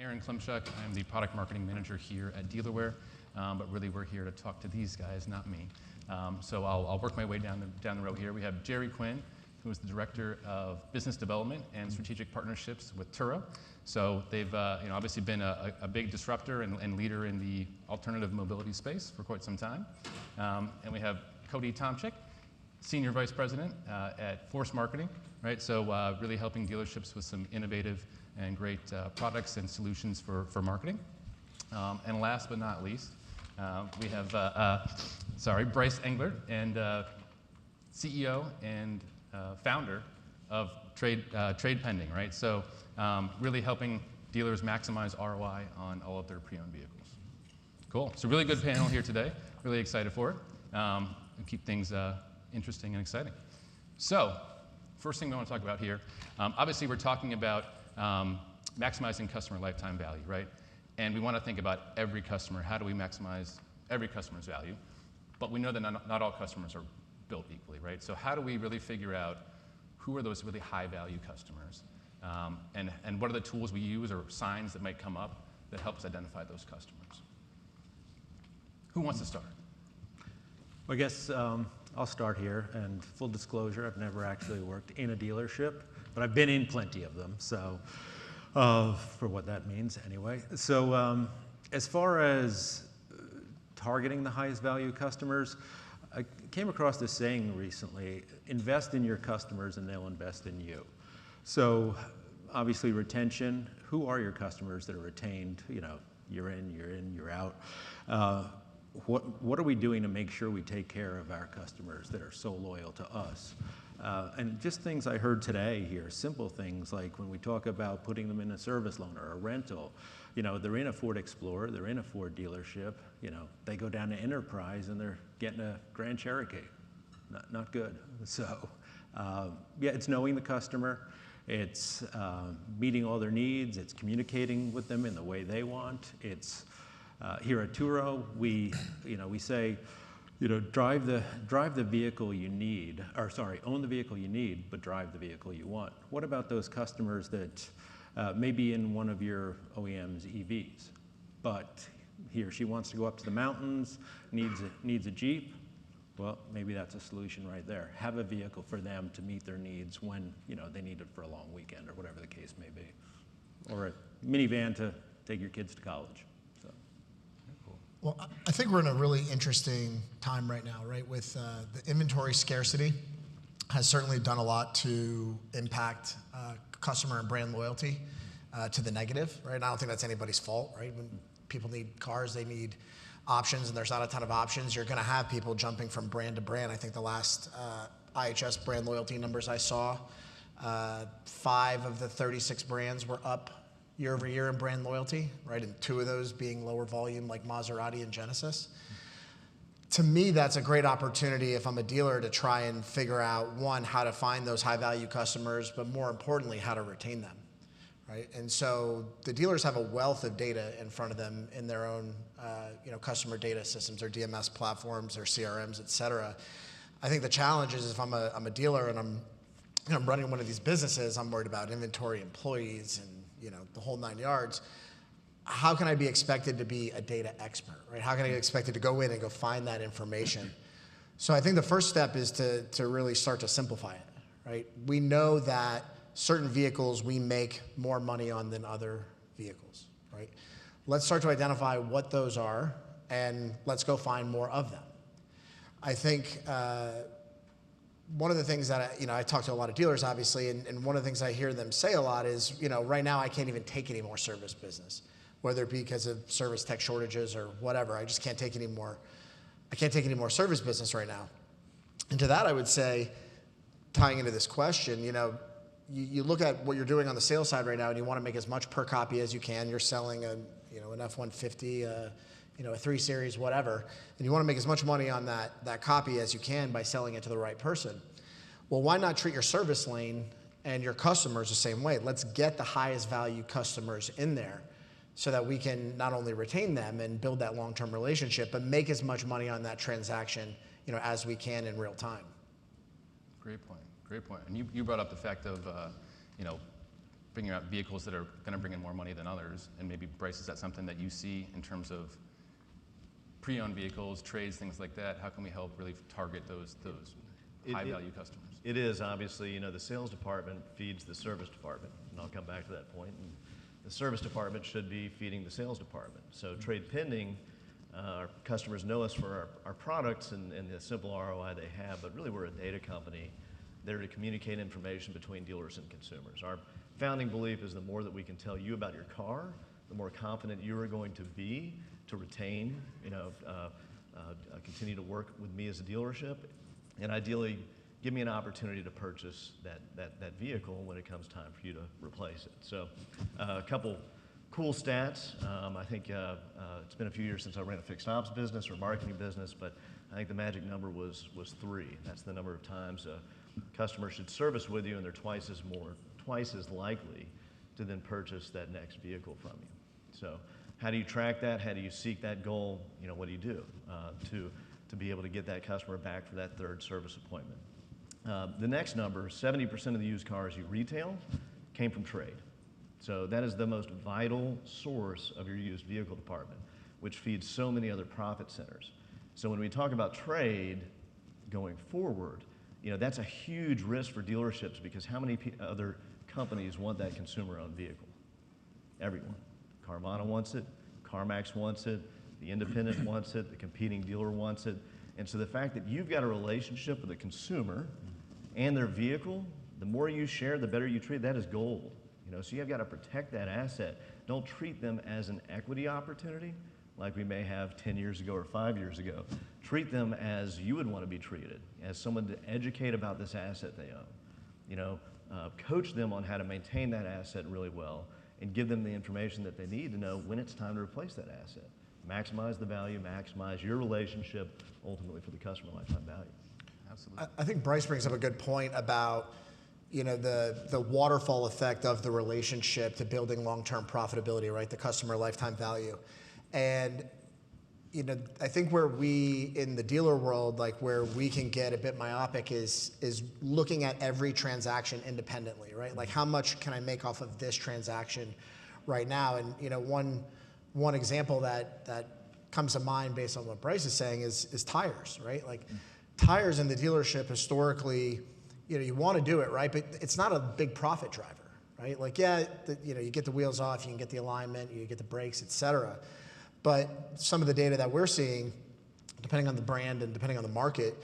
Aaron Klimchuk. I'm the product marketing manager here at Dealerware, but really we're here to talk to these guys, not me. So I'll work my way down the row here. We have Gerry Quinn, who is the Director of Business Development and Strategic Partnerships with Turo. So they've obviously been a big disruptor and leader in the alternative mobility space for quite some time. And we have Cody Tomczyk, Senior Vice President at Force Marketing, right? So really helping dealerships with some innovative and great products and solutions for marketing. And last but not least, we have Brice Englert, and CEO and founder of TradePending, right? So really helping dealers maximize ROI on all of their pre-owned vehicles. Cool. So really good panel here today. Really excited for it. And keep things interesting and exciting. So first thing we want to talk about here, obviously we're talking about maximizing customer lifetime value, right? And we want to think about every customer. How do we maximize every customer's value? But we know that not all customers are built equally, right? So how do we really figure out who are those really high-value customers? And what are the tools we use or signs that might come up that helps identify those customers? Who wants to start? Well, I guess I'll start here. And full disclosure, I've never actually worked in a dealership, but I've been in plenty of them, so for what that means anyway. So as far as targeting the highest value customers, I came across this saying recently: invest in your customers and they'll invest in you. So obviously retention, who are your customers that are retained? You know, you're in, you're out. What are we doing to make sure we take care of our customers that are so loyal to us? And just things I heard today here, simple things like when we talk about putting them in a service loan or a rental, you know, they're in a Ford Explorer, they're in a Ford dealership, you know, they go down to Enterprise and they're getting a Grand Cherokee. Not good. So yeah, it's knowing the customer, it's meeting all their needs, it's communicating with them in the way they want. It's here at Turo, we say, you know, drive the vehicle you need, or sorry, own the vehicle you need, but drive the vehicle you want. What about those customers that may be in one of your OEM's EVs, but he or she wants to go up to the mountains, needs a Jeep? Well, maybe that's a solution right there. Have a vehicle for them to meet their needs when, you know, they need it for a long weekend or whatever the case may be, or a minivan to take your kids to college. Well, I think we're in a really interesting time right now, right? With the inventory scarcity has certainly done a lot to impact customer and brand loyalty to the negative, right? And I don't think that's anybody's fault, right? When people need cars, they need options, and there's not a ton of options. You're going to have people jumping from brand to brand. I think the last IHS brand loyalty numbers I saw, 5 of the 36 brands were up year over year in brand loyalty, right? And 2 of those being lower volume like Maserati and Genesis. To me, that's a great opportunity if I'm a dealer to try and figure out, one, how to find those high value customers, but more importantly, how to retain them, right? And so the dealers have a wealth of data in front of them in their own customer data systems, their DMS platforms, their CRMs, et cetera. I think the challenge is if I'm a dealer and I'm running one of these businesses, I'm worried about inventory, employees, and the whole 9 yards. How can I be expected to be a data expert, right? How can I be expected to go in and go find that information? So I think the first step is to really start to simplify it, right? We know that certain vehicles we make more money on than other vehicles, right? Let's start to identify what those are, and let's go find more of them. I think one of the things that I talk to a lot of dealers, obviously, and one of the things I hear them say a lot is, right now I can't even take any more service business, whether it be because of service tech shortages or whatever. I just can't take any more. I can't take any more service business right now. And to that, I would say, tying into this question, you look at what you're doing on the sales side right now, and you want to make as much per copy as you can. You're selling an F-150. A 3 Series, whatever, and you want to make as much money on that copy as you can by selling it to the right person. Well, why not treat your service lane and your customers the same way? Let's get the highest value customers in there so that we can not only retain them and build that long-term relationship, but make as much money on that transaction, as we can in real time. Great point. And you brought up the fact of, bringing out vehicles that are going to bring in more money than others? And maybe, Brice, is that something that you see in terms of pre-owned vehicles, trades, things like that? How can we help really target those high-value customers? It is, obviously, the sales department feeds the service department, and I'll come back to that point. And the service department should be feeding the sales department. So TradePending, our customers know us for our products and the simple ROI they have, but really we're a data company there to communicate information between dealers and consumers. Our founding belief is the more that we can tell you about your car, the more confident you are going to be to retain, continue to work with me as a dealership, and ideally give me an opportunity to purchase that vehicle when it comes time for you to replace it. So a couple cool stats. I think it's been a few years since I ran a fixed ops business or marketing business, but I think the magic number was 3. That's the number of times a customer should service with you, and they're twice as likely to then purchase that next vehicle from you. So how do you track that? How do you seek that goal? What do you do to be able to get that customer back for that third service appointment? The next number, 70% of the used cars you retail came from trade. So that is the most vital source of your used vehicle department, which feeds so many other profit centers. So when we talk about trade going forward, that's a huge risk for dealerships, because how many other companies want that consumer-owned vehicle? Everyone. Carvana wants it, CarMax wants it, the independent wants it, the competing dealer wants it. And so the fact that you've got a relationship with the consumer and their vehicle, the more you share, the better you treat, that is gold. So you've got to protect that asset. Don't treat them as an equity opportunity like we may have 10 years ago or 5 years ago. Treat them as you would want to be treated, as someone to educate about this asset they own. Coach them on how to maintain that asset really well, and give them the information that they need to know when it's time to replace that asset. Maximize the value, maximize your relationship, ultimately for the customer lifetime value. Absolutely. I think Brice brings up a good point about the waterfall effect of the relationship to building long-term profitability, right? The customer lifetime value. And I think where we in the dealer world, like where we can get a bit myopic is looking at every transaction independently, right? Like how much can I make off of this transaction right now? And one example that comes to mind based on what Brice is saying is tires, right? Like tires in the dealership historically, you want to do it, right? But it's not a big profit driver, right? Like, you get the wheels off, you can get the alignment, you get the brakes, et cetera. But some of the data that we're seeing, depending on the brand and depending on the market,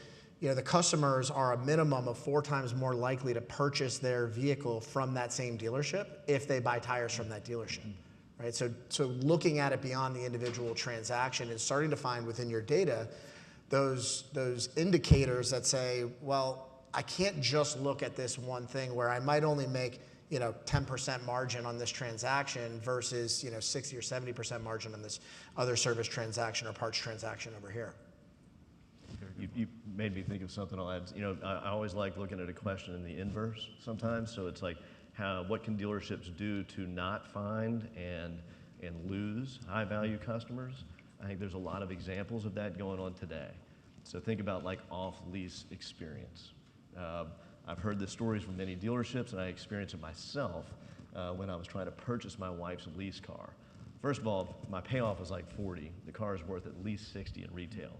the customers are a minimum of 4 times more likely to purchase their vehicle from that same dealership if they buy tires from that dealership, right? So looking at it beyond the individual transaction and starting to find within your data those indicators that say, well, I can't just look at this one thing where I might only make 10% margin on this transaction versus 60 or 70% margin on this other service transaction or parts transaction over here. You made me think of something I'll add. I always like looking at a question in the inverse sometimes. So it's like, what can dealerships do to not find and lose high-value customers? I think there's a lot of examples of that going on today. So think about like off-lease experience. I've heard the stories from many dealerships, and I experienced it myself when I was trying to purchase my wife's lease car. First of all, my payoff was like 40. The car is worth at least 60 in retail.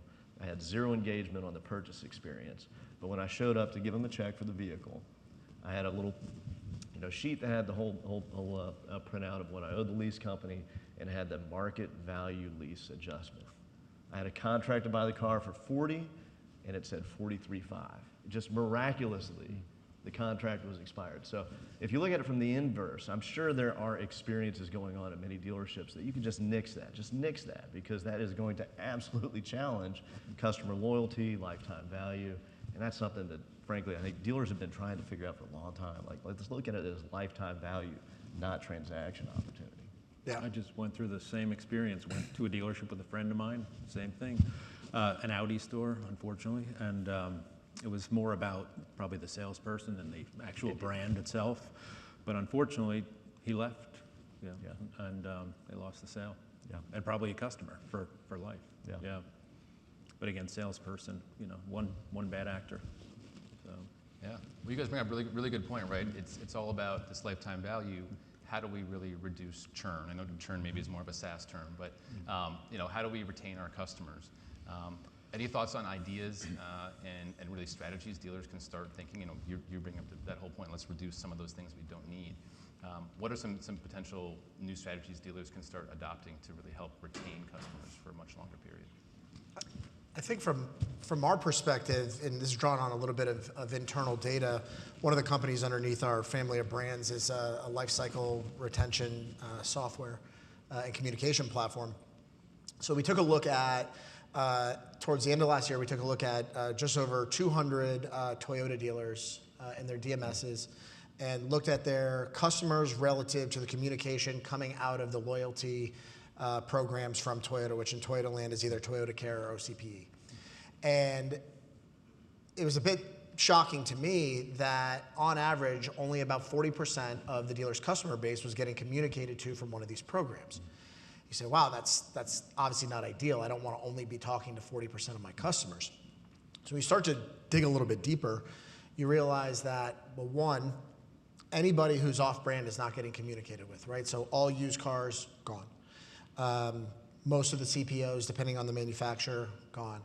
I had 0 engagement on the purchase experience. But when I showed up to give them a check for the vehicle, I had a little sheet that had the whole printout of what I owed the lease company, and had the market value lease adjustment. I had a contract to buy the car for 40, and it said 43.5. Just miraculously, the contract was expired. So if you look at it from the inverse, I'm sure there are experiences going on at many dealerships that you can just nix that, because that is going to absolutely challenge customer loyalty, lifetime value, and that's something that, frankly, I think dealers have been trying to figure out for a long time. Like, let's look at it as lifetime value, not transaction opportunity. Yeah. I just went through the same experience. Went to a dealership with a friend of mine, same thing, an Audi store, unfortunately, and it was more about probably the salesperson than the actual brand itself. But unfortunately, he left, and they lost the sale, and probably a customer for life. Yeah. But again, salesperson, one bad actor. So. Yeah. Well, you guys bring up a really good point, right? It's all about this lifetime value. How do we really reduce churn? I know churn maybe is more of a SaaS term, but how do we retain our customers? Any thoughts on ideas and really strategies dealers can start thinking? You bring up that whole point. Let's reduce some of those things we don't need. What are some potential new strategies dealers can start adopting to really help retain customers for a much longer period? I think from our perspective, and this is drawn on a little bit of internal data, one of the companies underneath our family of brands is a lifecycle retention software and communication platform. So we took a look at, towards the end of last year, we took a look at just over 200 Toyota dealers and their DMSs, and looked at their customers relative to the communication coming out of the loyalty programs from Toyota, which in Toyota land is either Toyota Care or OCPE. And it was a bit shocking to me that on average, only about 40% of the dealer's customer base was getting communicated to from one of these programs. You say, wow, that's obviously not ideal. I don't want to only be talking to 40% of my customers. So when you start to dig a little bit deeper, you realize that, well, one, anybody who's off-brand is not getting communicated with, right? So all used cars, gone. Most of the CPOs, depending on the manufacturer, gone.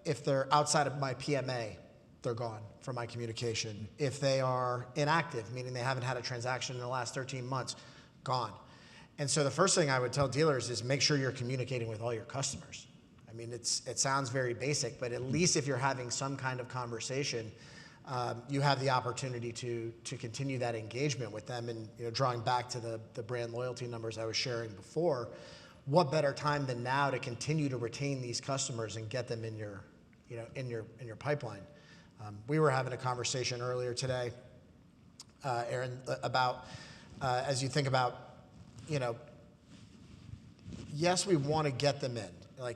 If they're outside of my PMA, they're gone from my communication. If they are inactive, meaning they haven't had a transaction in the last 13 months, gone. And so the first thing I would tell dealers is make sure you're communicating with all your customers. I mean, it sounds very basic, but at least if you're having some kind of conversation, you have the opportunity to continue that engagement with them. And drawing back to the brand loyalty numbers I was sharing before, what better time than now to continue to retain these customers and get them in your pipeline? We were having a conversation earlier today, Aaron, about as you think about, yes, we want to get them in.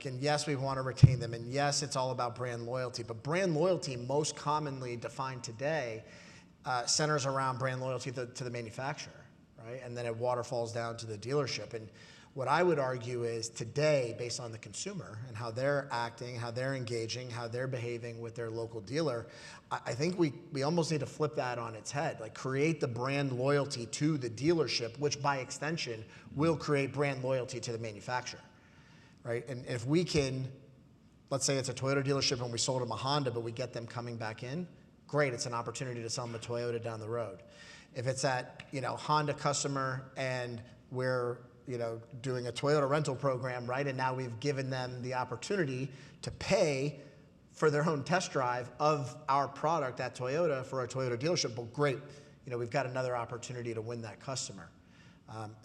And yes, we want to retain them, and yes, it's all about brand loyalty. But brand loyalty, most commonly defined today, centers around brand loyalty to the manufacturer, right? And then it waterfalls down to the dealership. And what I would argue is today, based on the consumer and how they're acting, how they're engaging, how they're behaving with their local dealer, I think we almost need to flip that on its head. Create the brand loyalty to the dealership, which by extension will create brand loyalty to the manufacturer. Right? And if we can, let's say it's a Toyota dealership and we sold them a Honda, but we get them coming back in, great, it's an opportunity to sell them a Toyota down the road. If it's that Honda customer and we're doing a Toyota rental program, right, and now we've given them the opportunity to pay for their own test drive of our product at Toyota for a Toyota dealership, well, great, we've got another opportunity to win that customer.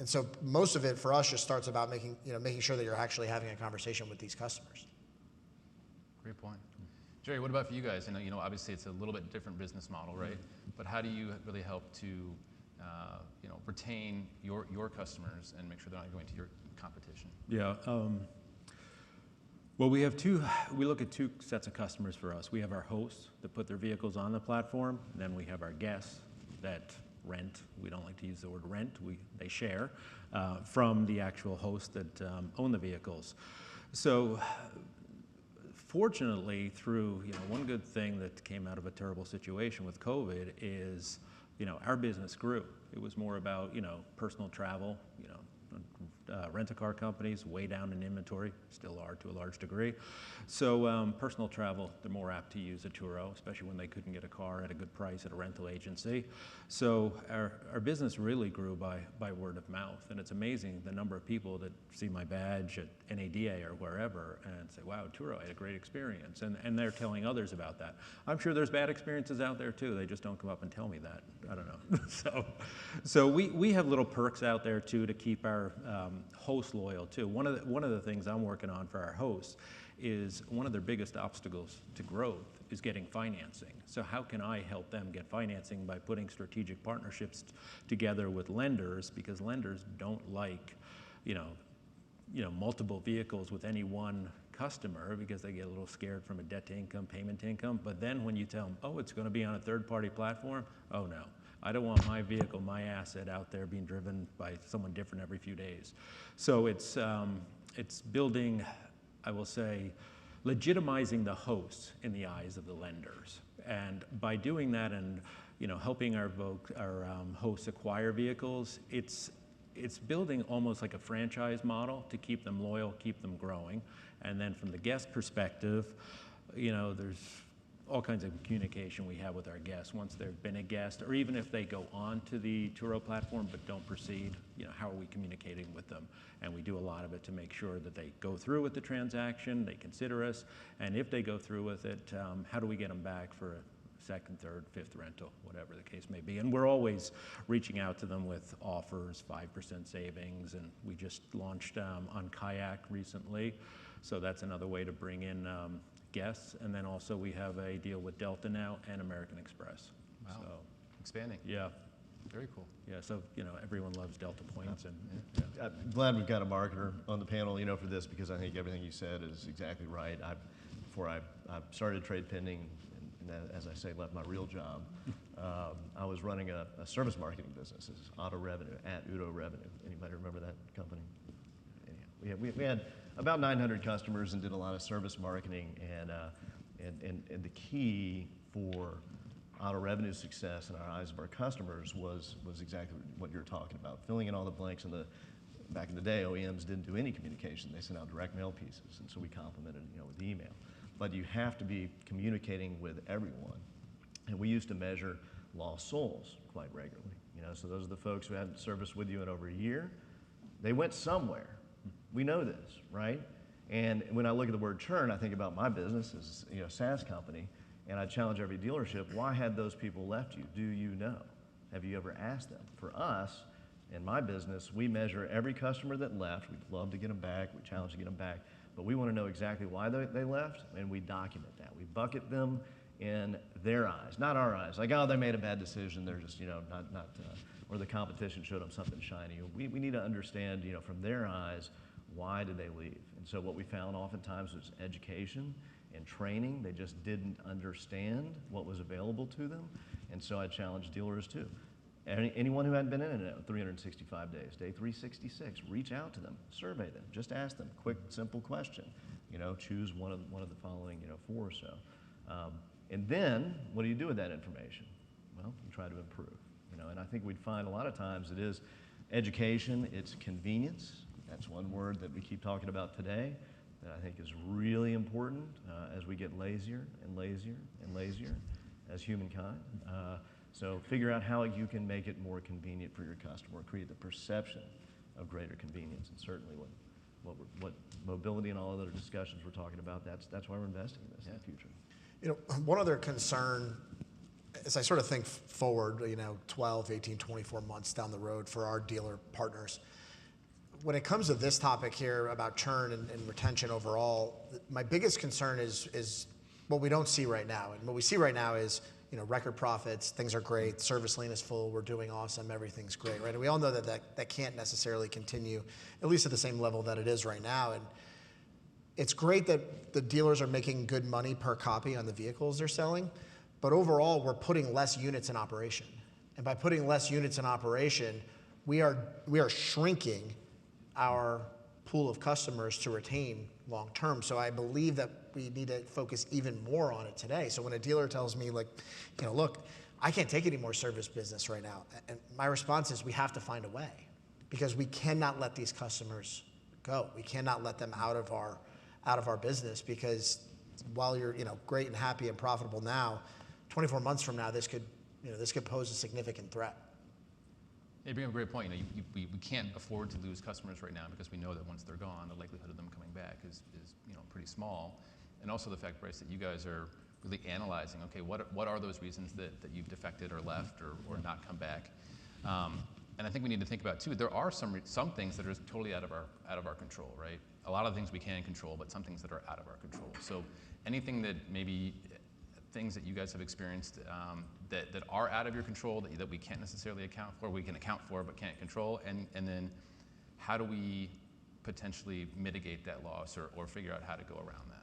And so most of it for us just starts about making sure that you're actually having a conversation with these customers. Great point. Gerry, what about for you guys? And obviously it's a little bit different business model, right? But how do you really help to retain your customers and make sure they're not going to your competition? Yeah. Well, we look at two sets of customers for us. We have our hosts that put their vehicles on the platform, and then we have our guests that rent. We don't like to use the word rent. They share from the actual hosts that own the vehicles. So fortunately, through one good thing that came out of a terrible situation with COVID is our business grew. It was more about personal travel. Rent-a-car companies way down in inventory, still are to a large degree. So personal travel, they're more apt to use a Turo, especially when they couldn't get a car at a good price at a rental agency. So our business really grew by word of mouth. And it's amazing the number of people that see my badge at NADA or wherever and say, wow, Turo, I had a great experience. And they're telling others about that. I'm sure there's bad experiences out there too. They just don't come up and tell me that. I don't know. So we have little perks out there too to keep our hosts loyal too. One of the things I'm working on for our hosts is one of their biggest obstacles to growth is getting financing. So how can I help them get financing by putting strategic partnerships together with lenders, because lenders don't like multiple vehicles with any one customer because they get a little scared from a debt to income, payment to income. But then when you tell them, oh, it's going to be on a third-party platform, oh no. I don't want my vehicle, my asset out there being driven by someone different every few days. So it's building, I will say, legitimizing the hosts in the eyes of the lenders. And by doing that and helping our hosts acquire vehicles, it's building almost like a franchise model to keep them loyal, keep them growing. And then from the guest perspective, there's all kinds of communication we have with our guests once they've been a guest, or even if they go on to the Turo platform but don't proceed, how are we communicating with them? And we do a lot of it to make sure that they go through with the transaction, they consider us, and if they go through with it, how do we get them back for a second, third, fifth rental, whatever the case may be. And we're always reaching out to them with offers, 5% savings, and we just launched on Kayak recently, so that's another way to bring in guests. And then also we have a deal with Delta now and American Express. Wow. So, expanding. yeah. Very cool. Yeah, so everyone loves Delta points, and I'm glad we've got a marketer on the panel, for this, because I think everything you said is exactly right. Before I started TradePending, and as I say, left my real job, I was running a service marketing business. It's Auto Revenue, at Udo Revenue. Anybody remember that company? Anyhow, we had about 900 customers and did a lot of service marketing, and the key for Auto Revenue success in our eyes of our customers was exactly what you're talking about, filling in all the blanks. Back in the day, OEMs didn't do any communication; they sent out direct mail pieces, and so we complemented, with email. But you have to be communicating with everyone, and we used to measure lost souls quite regularly. So those are the folks who hadn't serviced with you in over a year. They went somewhere. We know this, right? And when I look at the word churn, I think about my business as a SaaS company, and I challenge every dealership: why had those people left you? Do you know? Have you ever asked them? For us, in my business, we measure every customer that left. We'd love to get them back. We challenge to get them back. But we want to know exactly why they left, and we document that. We bucket them in their eyes, not our eyes. Like, oh, they made a bad decision. They're just, or the competition showed them something shiny. We need to understand, from their eyes, why did they leave? And so what we found oftentimes was education and training. They just didn't understand what was available to them. And so I challenge dealers too. Anyone who hadn't been in it 365 days, day 366, reach out to them, survey them, just ask them, quick, simple question. Choose one of the following, 4 or so. And then, what do you do with that information? Well, you try to improve. And I think we'd find a lot of times it is education, it's convenience. That's one word that we keep talking about today that I think is really important as we get lazier and lazier and lazier as humankind. So figure out how you can make it more convenient for your customer, create the perception of greater convenience, and certainly what mobility and all other discussions we're talking about, that's why we're investing in this in the future. One other concern, as I sort of think forward, 12, 18, 24 months down the road for our dealer partners, when it comes to this topic here about churn and retention overall, my biggest concern is what we don't see right now. And what we see right now is, record profits, things are great, service lane is full, we're doing awesome, everything's great, right? And we all know that can't necessarily continue, at least at the same level that it is right now. And it's great that the dealers are making good money per copy on the vehicles they're selling, but overall, we're putting less units in operation. And by putting less units in operation, we are shrinking our pool of customers to retain long term. So I believe that we need to focus even more on it today. So when a dealer tells me, like, look, I can't take any more service business right now, and my response is we have to find a way, because we cannot let these customers go. We cannot let them out of our business, because while you're great and happy and profitable now, 24 months from now, this could pose a significant threat. You bring up a great point. We can't afford to lose customers right now, because we know that once they're gone, the likelihood of them coming back is pretty small. And also the fact, Brice, that you guys are really analyzing, okay, what are those reasons that you've defected or left or not come back? And I think we need to think about too, there are some things that are totally out of our control, right? A lot of things we can control, but some things that are out of our control. So anything that maybe things that you guys have experienced that are out of your control that we can't necessarily account for, we can account for but can't control, and then how do we potentially mitigate that loss or figure out how to go around that?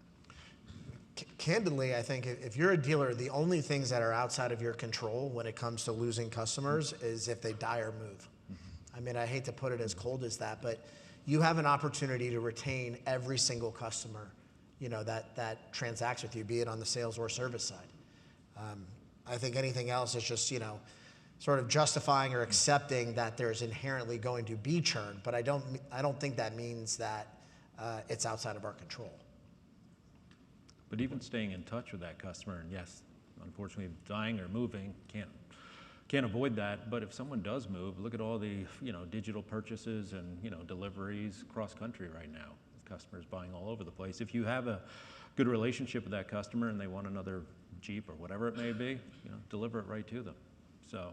Candidly, I think if you're a dealer, the only things that are outside of your control when it comes to losing customers is if they die or move. Mm-hmm. I mean, I hate to put it as cold as that, but you have an opportunity to retain every single customer that transacts with you, be it on the sales or service side. I think anything else is just, sort of justifying or accepting that there's inherently going to be churn, but I don't think that means that it's outside of our control. But even staying in touch with that customer, and yes, unfortunately, dying or moving can't avoid that. But if someone does move, look at all the digital purchases and deliveries cross country right now. Customers buying all over the place. If you have a good relationship with that customer and they want another Jeep or whatever it may be, deliver it right to them. So,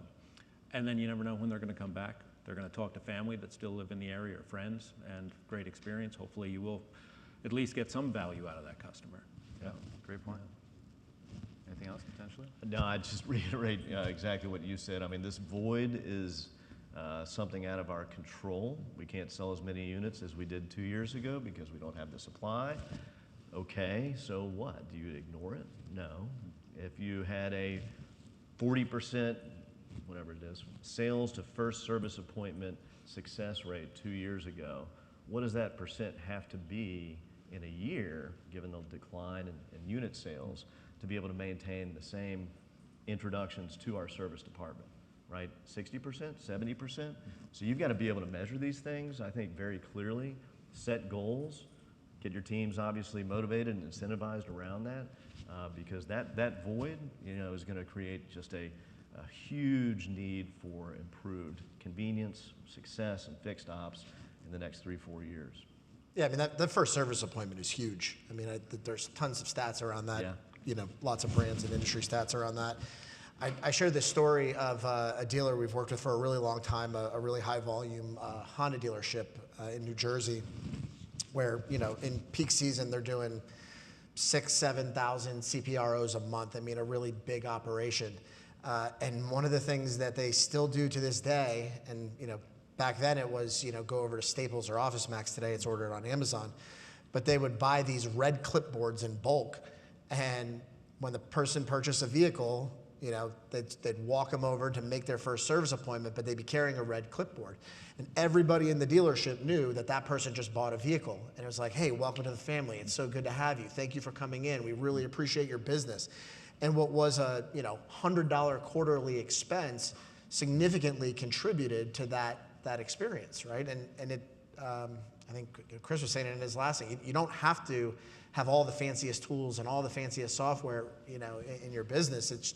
and then you never know when they're going to come back. They're going to talk to family that still live in the area or friends, and great experience. Hopefully, you will at least get some value out of that customer. Yeah, great point. Anything else potentially? No, I'd just reiterate exactly what you said. I mean, this void is something out of our control. We can't sell as many units as we did 2 years ago because we don't have the supply. Okay, so what? Do you ignore it? No. If you had a 40%, whatever it is, sales to first service appointment success rate 2 years ago, what does that percent have to be in a year, given the decline in unit sales, to be able to maintain the same introductions to our service department? Right, 60%, 70%. So you've got to be able to measure these things, I think, very clearly, set goals, get your teams obviously motivated and incentivized around that, because that void, is going to create just a huge need for improved convenience, success, and fixed ops in the next 3-4 years. Yeah, I mean, that first service appointment is huge. I mean, there's tons of stats around that. Yeah. Lots of brands and industry stats around that. I shared this story of a dealer we've worked with for a really long time, a really high volume Honda dealership in New Jersey, where, in peak season, they're doing 6,000-7,000 CPROs a month. I mean, a really big operation. And one of the things that they still do to this day, and, back then it was, go over to Staples or Office Max. Today it's ordered on Amazon. But they would buy these red clipboards in bulk. And when the person purchased a vehicle, they'd walk them over to make their first service appointment, but they'd be carrying a red clipboard. And everybody in the dealership knew that person just bought a vehicle. And it was like, hey, welcome to the family. It's so good to have you. Thank you for coming in. We really appreciate your business. And what was a $100 quarterly expense significantly contributed to that experience, right? And it, I think Chris was saying it in his last thing, you don't have to have all the fanciest tools and all the fanciest software, in your business. It's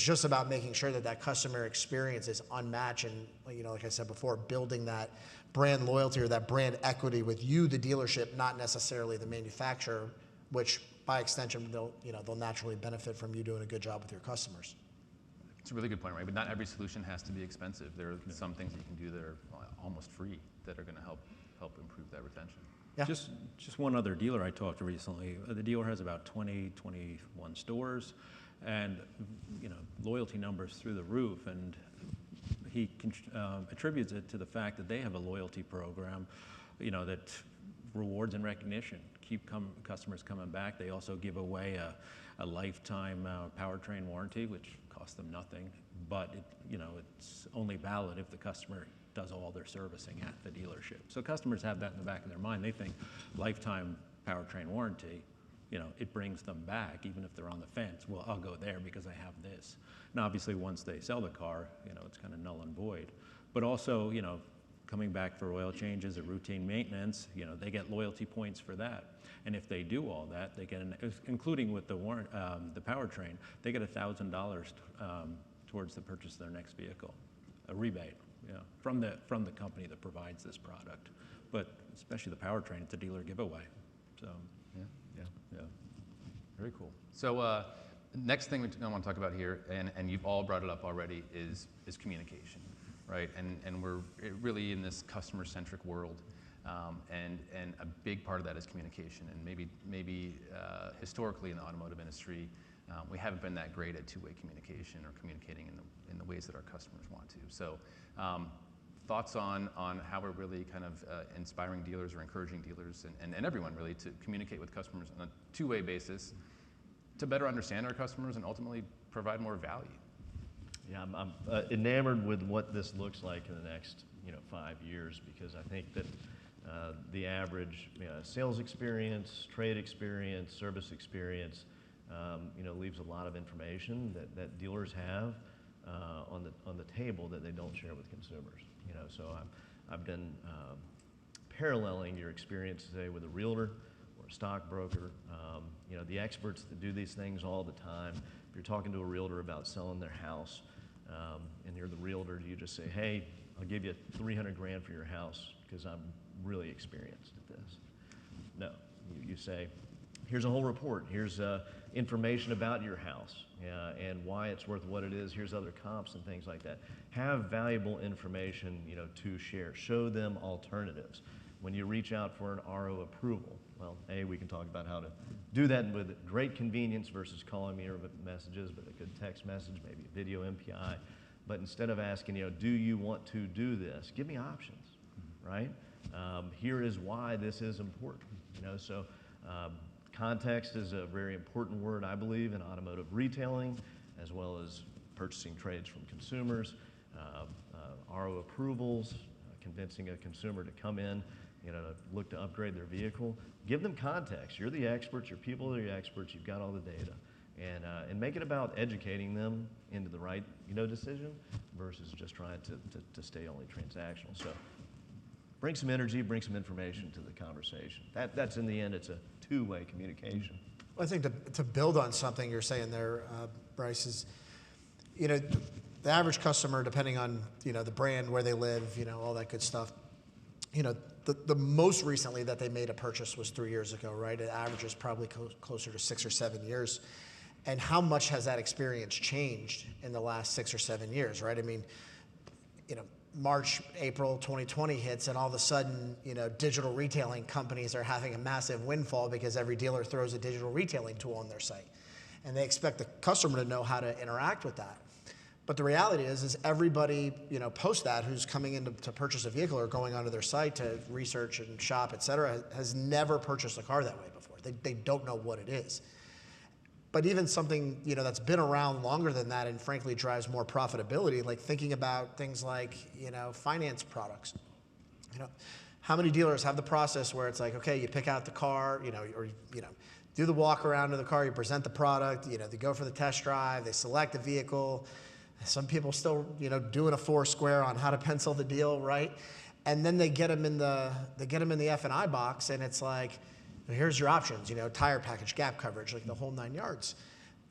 just about making sure that customer experience is unmatched, and like I said before, building that brand loyalty or that brand equity with you, the dealership, not necessarily the manufacturer, which by extension they'll naturally benefit from you doing a good job with your customers. It's a really good point, right? But not every solution has to be expensive. There are some things that you can do that are almost free that are going to help improve that retention. Yeah. Just one other dealer I talked to recently. The dealer has about 21 stores, and loyalty numbers through the roof. And he attributes it to the fact that they have a loyalty program, that rewards and recognition keep customers coming back. They also give away a lifetime powertrain warranty, which costs them nothing, but it's only valid if the customer does all their servicing at the dealership. So customers have that in the back of their mind. They think lifetime powertrain warranty, it brings them back, even if they're on the fence. Well, I'll go there because I have this. And obviously, once they sell the car, it's kind of null and void. But also, coming back for oil changes or routine maintenance, they get loyalty points for that. And if they do all that, they get, including with the powertrain, they get $1,000 towards the purchase of their next vehicle, a rebate. From the company that provides this product, but especially the powertrain, it's a dealer giveaway. So yeah, very cool. So next thing I want to talk about here, and you've all brought it up already, is communication, right? And we're really in this customer-centric world, and a big part of that is communication. And maybe historically in the automotive industry, we haven't been that great at two-way communication or communicating in the ways that our customers want to. So thoughts on how we're really kind of inspiring dealers or encouraging dealers and everyone really to communicate with customers on a two-way basis to better understand our customers and ultimately provide more value. Yeah, I'm enamored with what this looks like in the next 5 years, because I think that the average sales experience, trade experience, service experience leaves a lot of information that dealers have on the table that they don't share with consumers. So I've been paralleling your experience today with a realtor or a stockbroker. The experts that do these things all the time. If you're talking to a realtor about selling their house, and you're the realtor, do you just say, hey, I'll give you $300 grand for your house because I'm really experienced at this? No, you say, here's a whole report. Here's information about your house and why it's worth what it is. Here's other comps and things like that. Have valuable information, to share. Show them alternatives. When you reach out for an RO approval, well, we can talk about how to do that with great convenience versus calling me or messages, but a good text message, maybe a video MPI. But instead of asking, do you want to do this? Give me options, right? Here is why this is important, So context is a very important word, I believe, in automotive retailing, as well as purchasing trades from consumers, RO approvals, convincing a consumer to come in, to look to upgrade their vehicle. Give them context. You're the experts. Your people are the experts. You've got all the data. And make it about educating them into the right, decision versus just trying to stay only transactional. So bring some energy, bring some information to the conversation. That's in the end, it's a two-way communication. Well, I think to build on something you're saying there, Brice, is, the average customer, depending on, the brand, where they live, all that good stuff, the most recently that they made a purchase was 3 years ago, right? It averages probably closer to 6 or 7 years. And how much has that experience changed in the last 6 or 7 years, right? I mean, March, April 2020 hits, and all of a sudden, digital retailing companies are having a massive windfall because every dealer throws a digital retailing tool on their site. And they expect the customer to know how to interact with that. But the reality is everybody, post that, who's coming in to purchase a vehicle or going onto their site to research and shop, et cetera, has never purchased a car that way before. They don't know what it is. But even something, that's been around longer than that and frankly drives more profitability, like thinking about things like, finance products. How many dealers have the process where it's like, okay, you pick out the car, or do the walk around of the car, you present the product, they go for the test drive, they select the vehicle. Some people still, doing a Foursquare on how to pencil the deal, right? And then they get them in the F&I box, and it's like, here's your options, tire package, gap coverage, like the whole 9 yards.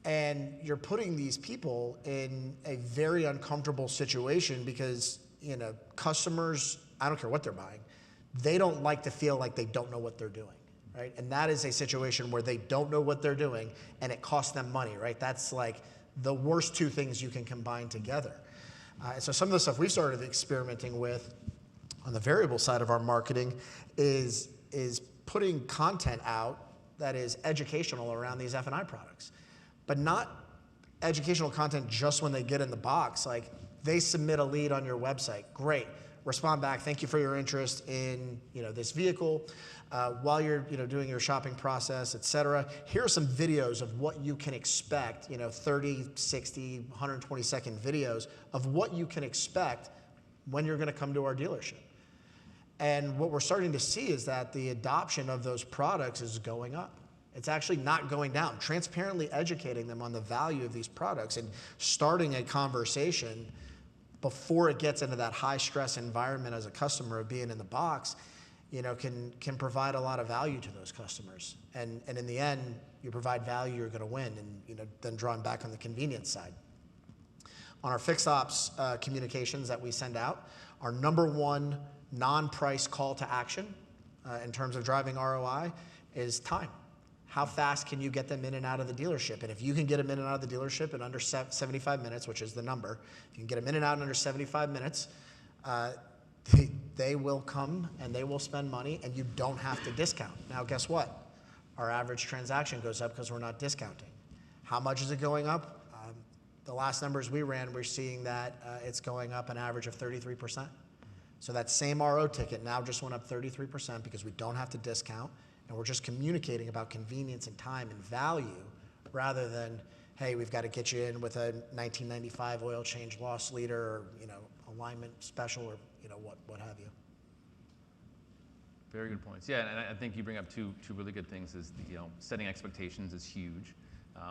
And you're putting these people in a very uncomfortable situation because, customers, I don't care what they're buying, they don't like to feel like they don't know what they're doing, right? And that is a situation where they don't know what they're doing and it costs them money, right? That's like the worst two things you can combine together. And so some of the stuff we've started experimenting with on the variable side of our marketing is putting content out that is educational around these F&I products, but not educational content just when they get in the box. Like, they submit a lead on your website, great. Respond back, thank you for your interest in this vehicle. While you're doing your shopping process, et cetera, here are some videos of what you can expect, 30, 60, 120-second videos of what you can expect when you're going to come to our dealership. And what we're starting to see is that the adoption of those products is going up. It's actually not going down. Transparently educating them on the value of these products and starting a conversation before it gets into that high stress environment as a customer of being in the box, can provide a lot of value to those customers. And in the end, you provide value, you're going to win, and then drawing back on the convenience side. On our fixed ops communications that we send out, our number one non-price call to action in terms of driving ROI is time. How fast can you get them in and out of the dealership? And if you can get them in and out of the dealership in under 75 minutes, which is the number, if you can get them in and out in under 75 minutes, they will come and they will spend money and you don't have to discount. Now, guess what? Our average transaction goes up because we're not discounting. How much is it going up? The last numbers we ran, we're seeing that it's going up an average of 33%. So that same RO ticket now just went up 33% because we don't have to discount, and we're just communicating about convenience and time and value rather than, hey, we've got to get you in with a 1995 oil change loss leader or alignment special or what have you. Very good points. Yeah, and I think you bring up two really good things. Is setting expectations is huge.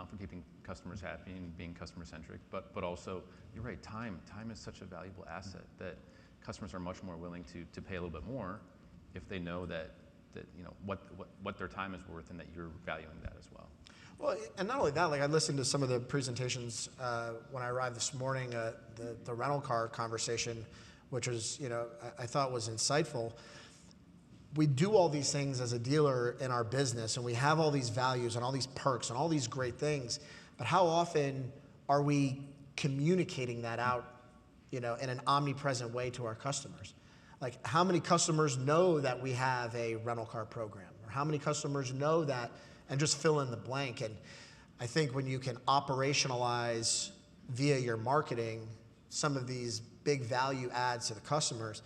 for keeping customers happy and being customer centric. But also, you're right, time is such a valuable asset that customers are much more willing to pay a little bit more if they know that what their time is worth and that you're valuing that as well. Well, and not only that, like I listened to some of the presentations when I arrived this morning, the rental car conversation, which was, I thought was insightful. We do all these things as a dealer in our business, and we have all these values and all these perks and all these great things, but how often are we communicating that out, in an omnipresent way to our customers? Like, how many customers know that we have a rental car program? Or how many customers know that, and just fill in the blank. And I think when you can operationalize via your marketing some of these big value adds to the customers,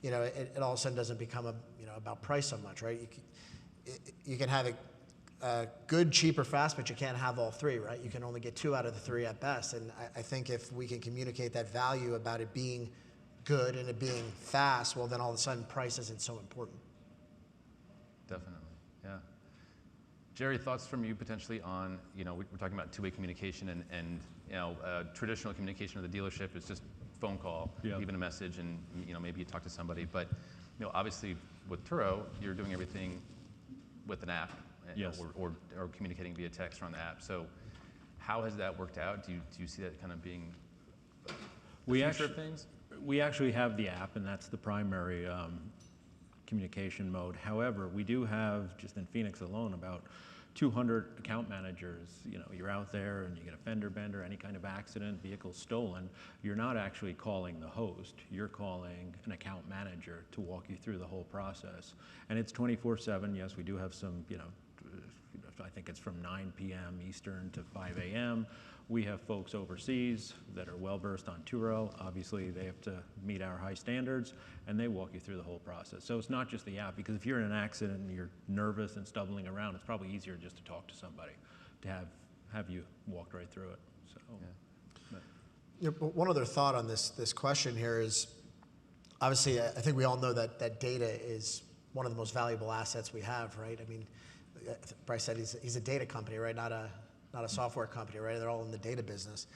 it all of a sudden doesn't become about price so much, right? You can have a good, cheap, or fast, but you can't have all three, right? You can only get 2 out of the 3 at best. And I think if we can communicate that value about it being good and it being fast, well, then all of a sudden price isn't so important. Definitely, yeah. Gerry, thoughts from you potentially on, we're talking about two-way communication and traditional communication of the dealership is just phone call, leaving a message, and maybe you talk to somebody. But obviously with Turo, you're doing everything with an app, Yes. or communicating via text or on the app. So how has that worked out? Do you see that kind of being the future of things? We actually have the app, and that's the primary communication mode. However, we do have, just in Phoenix alone, about 200 account managers. You're out there and you get a fender bender, any kind of accident, vehicle stolen. You're not actually calling the host. You're calling an account manager to walk you through the whole process. And it's 24/7. Yes, we do have some, I think it's from 9 p.m. Eastern to 5 a.m. We have folks overseas that are well-versed on Turo. Obviously, they have to meet our high standards, and they walk you through the whole process. So it's not just the app, because if you're in an accident and you're nervous and stumbling around, it's probably easier just to talk to somebody, to have you walked right through it. So, One other thought on this question here is, obviously, I think we all know that data is one of the most valuable assets we have, right? I mean, Brice said he's a data company, right? Not a software company, right? They're all in the data business.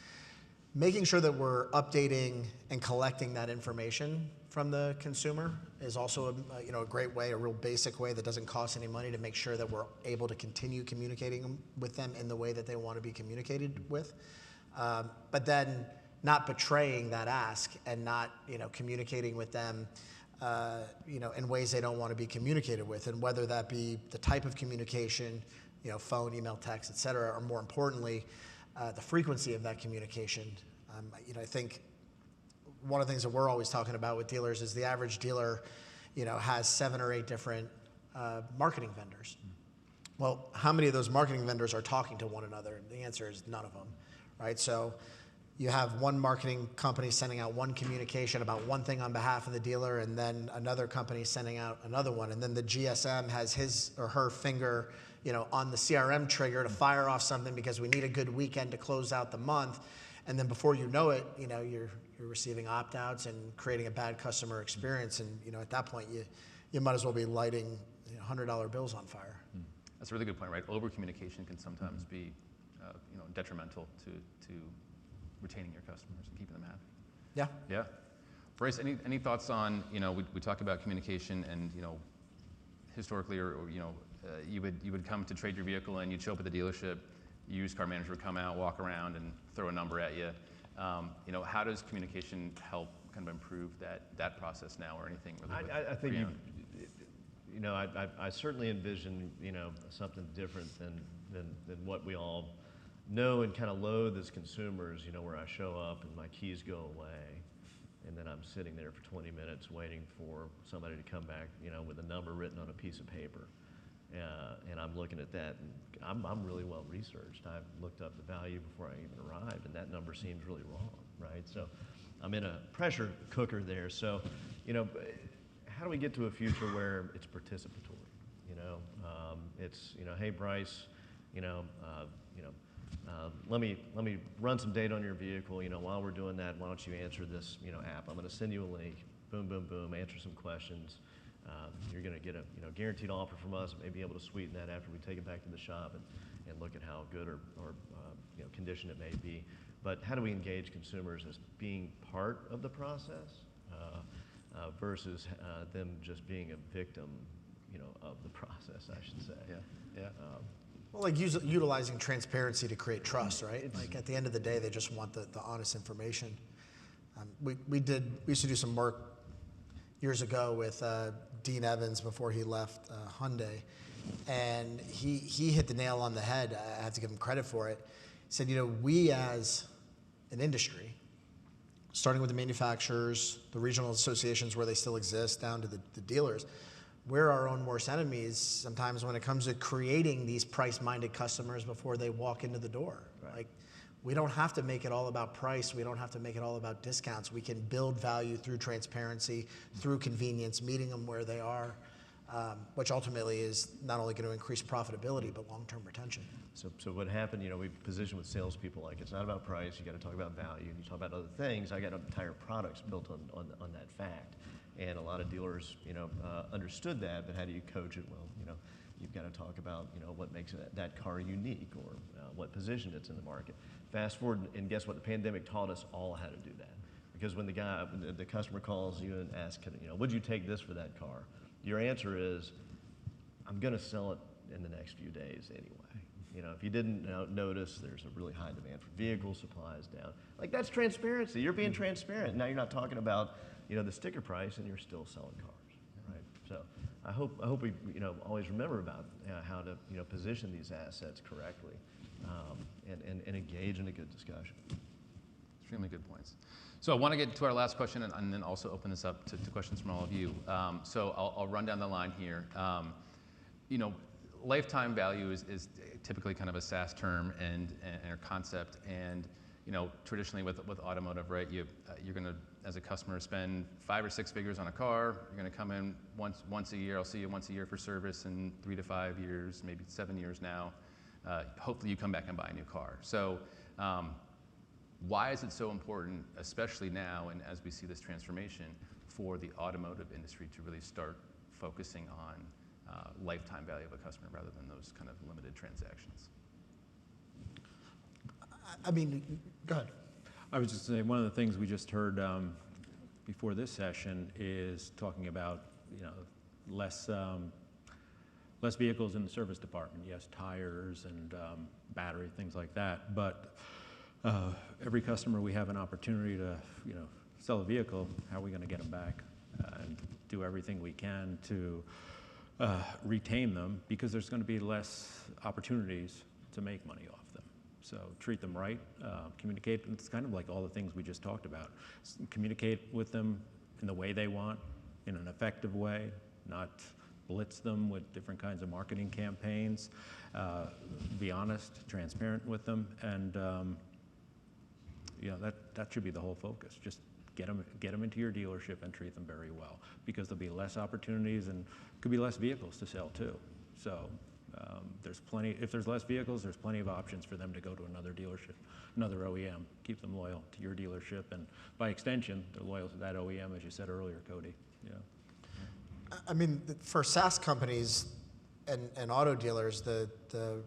Making sure that we're updating and collecting that information from the consumer is also a great way, a real basic way that doesn't cost any money to make sure that we're able to continue communicating with them in the way that they want to be communicated with. But then not betraying that ask and not communicating with them in ways they don't want to be communicated with, and whether that be the type of communication, phone, email, text, et cetera, or more importantly, the frequency of that communication. I think one of the things that we're always talking about with dealers is the average dealer, has 7 or 8 different marketing vendors. Well, how many of those marketing vendors are talking to one another? The answer is none of them, right? So you have one marketing company sending out one communication about one thing on behalf of the dealer, and then another company sending out another one, and then the GSM has his or her finger on the CRM trigger to fire off something because we need a good weekend to close out the month. And then before you know it, you're receiving opt-outs and creating a bad customer experience. And, at that point, you might as well be lighting $100 bills on fire. That's a really good point, right? Over-communication can sometimes be detrimental to retaining your customers and keeping them happy. Yeah. Yeah. Brice, any thoughts on, we talk about communication and, historically, or you would come to trade your vehicle and you'd show up at the dealership, used car manager would come out, walk around and throw a number at you. How does communication help kind of improve that process now, or anything? I think I certainly envision something different than what we all know and kind of loathe as consumers. Where I show up and my keys go away, and then I'm sitting there for 20 minutes waiting for somebody to come back, with a number written on a piece of paper. And I'm looking at that, and I'm really well researched. I've looked up the value before I even arrived, and that number seems really wrong, right? So I'm in a pressure cooker there. So, how do we get to a future where it's participatory? It's hey Brice, let me run some data on your vehicle. While we're doing that, why don't you answer this app? I'm going to send you a link. Boom, boom, boom. Answer some questions. You're going to get a guaranteed offer from us. Maybe able to sweeten that after we take it back to the shop, and look at how good or condition it may be. But how do we engage consumers as being part of the process versus them just being a victim, of the process, I should say. Yeah. Well, like utilizing transparency to create trust, right? Like at the end of the day, they just want the honest information. We used to do some work years ago with Dean Evans before he left Hyundai, and he hit the nail on the head. I have to give him credit for it. He said, we as an industry, starting with the manufacturers, the regional associations where they still exist, down to the dealers, we're our own worst enemies sometimes when it comes to creating these price-minded customers before they walk into the door. Right. Like, we don't have to make it all about price. We don't have to make it all about discounts. We can build value through transparency, through convenience, meeting them where they are, which ultimately is not only going to increase profitability, but long-term retention. So what happened, we positioned with salespeople like it's not about price, you got to talk about value, and you talk about other things. I got entire products built on that fact. And a lot of dealers, understood that, but how do you coach it? Well, you've got to talk about, what makes that car unique or what position it's in the market. Fast forward, and guess what? The pandemic taught us all how to do that. Because when the customer calls you and asks, would you take this for that car? Your answer is, I'm going to sell it in the next few days anyway. If you didn't notice, there's a really high demand for vehicle supplies down. Like, that's transparency. You're being transparent. Now you're not talking about, the sticker price, and you're still selling cars, right? So I hope we, always remember about how to, position these assets correctly, and engage in a good discussion. Extremely good points. So I want to get to our last question and then also open this up to questions from all of you. So I'll run down the line here. Lifetime value is typically kind of a SaaS term and a concept, and traditionally with automotive, right? You're going to, as a customer, spend 5 or 6 figures on a car. You're going to come in once a year. I'll see you once a year for service in 3 to 5 years, maybe 7 years now. Hopefully you come back and buy a new car. So why is it so important, especially now and as we see this transformation, for the automotive industry to really start focusing on lifetime value of a customer rather than those kind of limited transactions? Go ahead. I was just saying, one of the things we just heard before this session is talking about, less vehicles in the service department. Yes, tires and battery, things like that. But every customer we have an opportunity to, sell a vehicle, how are we going to get them back? And do everything we can to retain them, because there's going to be less opportunities to make money off them. So treat them right, communicate. It's kind of like all the things we just talked about. Communicate with them in the way they want, in an effective way, not blitz them with different kinds of marketing campaigns. Be honest, transparent with them, and that should be the whole focus. Just get them into your dealership and treat them very well, because there'll be less opportunities and could be less vehicles to sell too. So there's plenty. If there's less vehicles, there's plenty of options for them to go to another dealership, another OEM. Keep them loyal to your dealership, and by extension, they're loyal to that OEM, as you said earlier, Cody. Yeah. For SaaS companies and auto dealers, the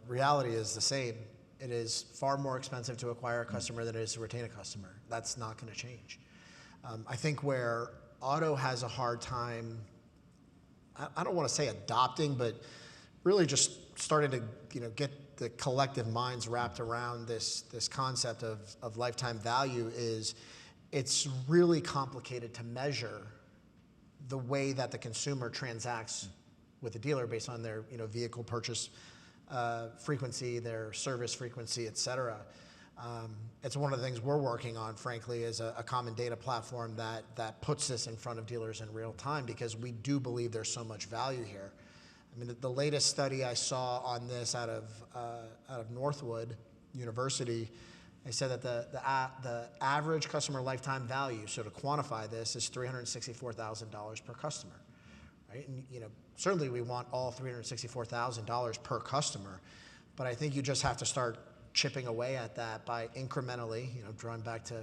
reality is the same. It is far more expensive to acquire a customer than it is to retain a customer. That's not going to change. I think where auto has a hard time, I don't want to say adopting, but really just starting to get the collective minds wrapped around this concept of lifetime value is it's really complicated to measure the way that the consumer transacts with the dealer based on their vehicle purchase frequency, their service frequency, et cetera. It's one of the things we're working on, frankly, is a common data platform that puts this in front of dealers in real time, because we do believe there's so much value here. The latest study I saw on this out of Northwood University, they said that the average customer lifetime value, so to quantify this, is $364,000 per customer, right? And certainly we want all $364,000 per customer, but I think you just have to start chipping away at that by incrementally, drawing back to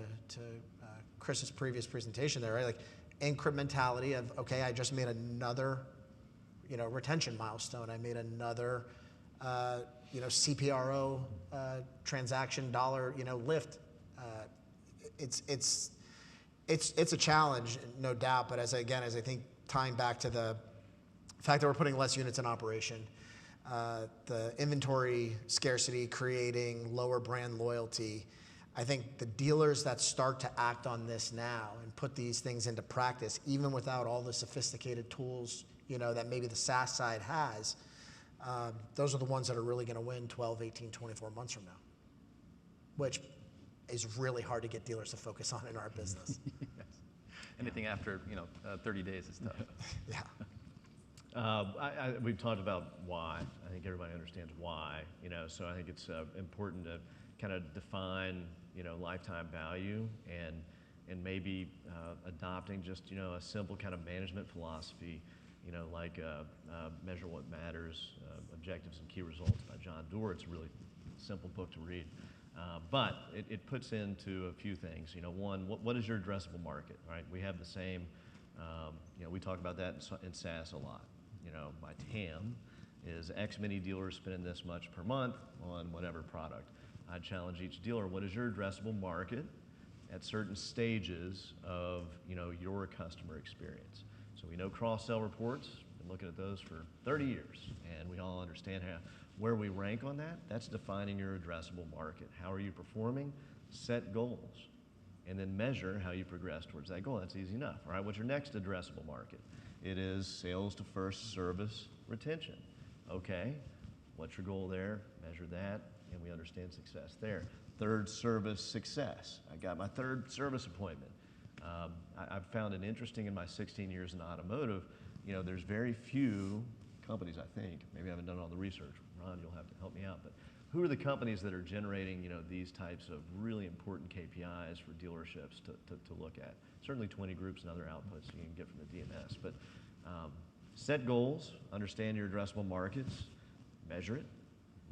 Chris's previous presentation there, right? Like incrementality of, okay, I just made another, retention milestone. I made another CPRO transaction dollar, lift. It's a challenge, no doubt. But as I think tying back to the fact that we're putting less units in operation, the inventory scarcity creating lower brand loyalty. I think the dealers that start to act on this now and put these things into practice, even without all the sophisticated tools, that maybe the SaaS side has, those are the ones that are really going to win 12, 18, 24 months from now, which is really hard to get dealers to focus on in our business. Yes. Anything after 30 days is tough. Yeah. We've talked about why. I think everybody understands why. So I think it's important to kind of define lifetime value and maybe adopting just a simple kind of management philosophy. Like Measure What Matters, Objectives and Key Results by John Doerr. It's a really simple book to read. But it puts into a few things. One, what is your addressable market, right? We have the same, we talk about that in SaaS a lot. My TAM is X many dealers spending this much per month on whatever product. I challenge each dealer, what is your addressable market at certain stages of your customer experience? So we know cross-sell reports, been looking at those for 30 years, and we all understand where we rank on that. That's defining your addressable market. How are you performing? Set goals, and then measure how you progress towards that goal. That's easy enough. All right, what's your next addressable market? It is sales to first service retention. Okay, what's your goal there? Measure that, and we understand success there. Third, service success. I got my third service appointment. I've found it interesting in my 16 years in automotive, there's very few companies, I think, maybe I haven't done all the research, Ron, you'll have to help me out, but who are the companies that are generating, these types of really important KPIs for dealerships to look at? Certainly 20 groups and other outputs you can get from the DMS, but set goals, understand your addressable markets, measure it,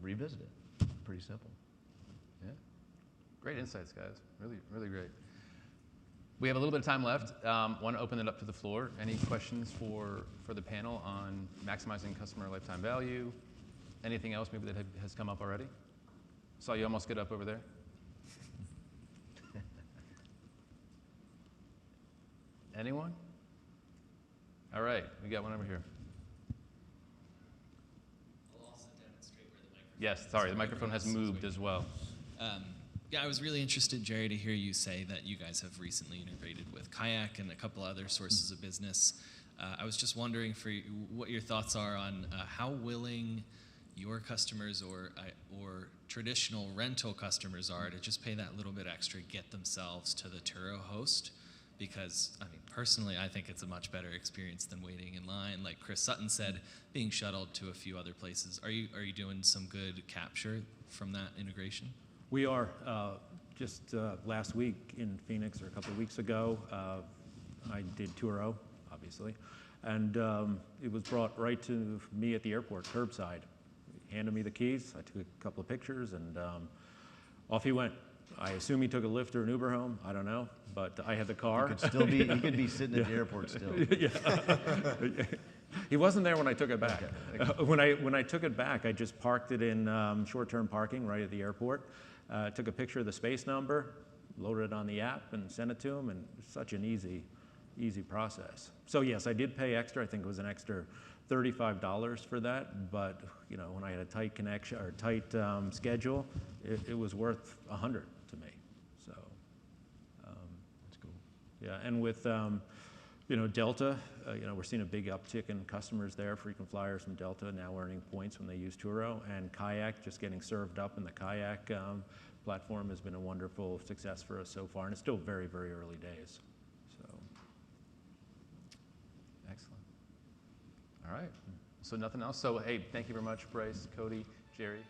revisit it. Pretty simple. Yeah. Great insights, guys. Really, really great. We have a little bit of time left. Want to open it up to the floor. Any questions for the panel on maximizing customer lifetime value? Anything else maybe that has come up already? Saw you almost get up over there. Anyone? All right, we got one over here. I'll also demonstrate where the microphone Yes, is. sorry, the microphone has moved as well. Yeah, I was really interested, Gerry, to hear you say that you guys have recently integrated with Kayak and a couple other sources of business. I was just wondering what your thoughts are on how willing your customers or traditional rental customers are to just pay that little bit extra, get themselves to the Turo host. Because, personally, I think it's a much better experience than waiting in line. Like Chris Sutton said, being shuttled to a few other places. Are you doing some good capture from that integration? We are. Just last week in Phoenix, or a couple of weeks ago, I did Turo, obviously, and it was brought right to me at the airport, curbside. He handed me the keys. I took a couple of pictures, and off he went. I assume he took a Lyft or an Uber home. I don't know, but I had the car. You could be sitting at the airport still. Yeah. He wasn't there when I took it back. Okay. When I took it back, I just parked it in short-term parking right at the airport. Took a picture of the space number, loaded it on the app, and sent it to him. And it's such an easy process. So yes, I did pay extra. I think it was an extra $35 for that. But when I had a tight connection or tight schedule, it was worth $100 to me. So That's cool. yeah, and with Delta, we're seeing a big uptick in customers there, frequent flyers from Delta now earning points when they use Turo, and Kayak just getting served up in the Kayak platform has been a wonderful success for us so far, and it's still very, very early days. So, Excellent. All right. So nothing else. So hey, thank you very much, Brice, Cody, Gerry.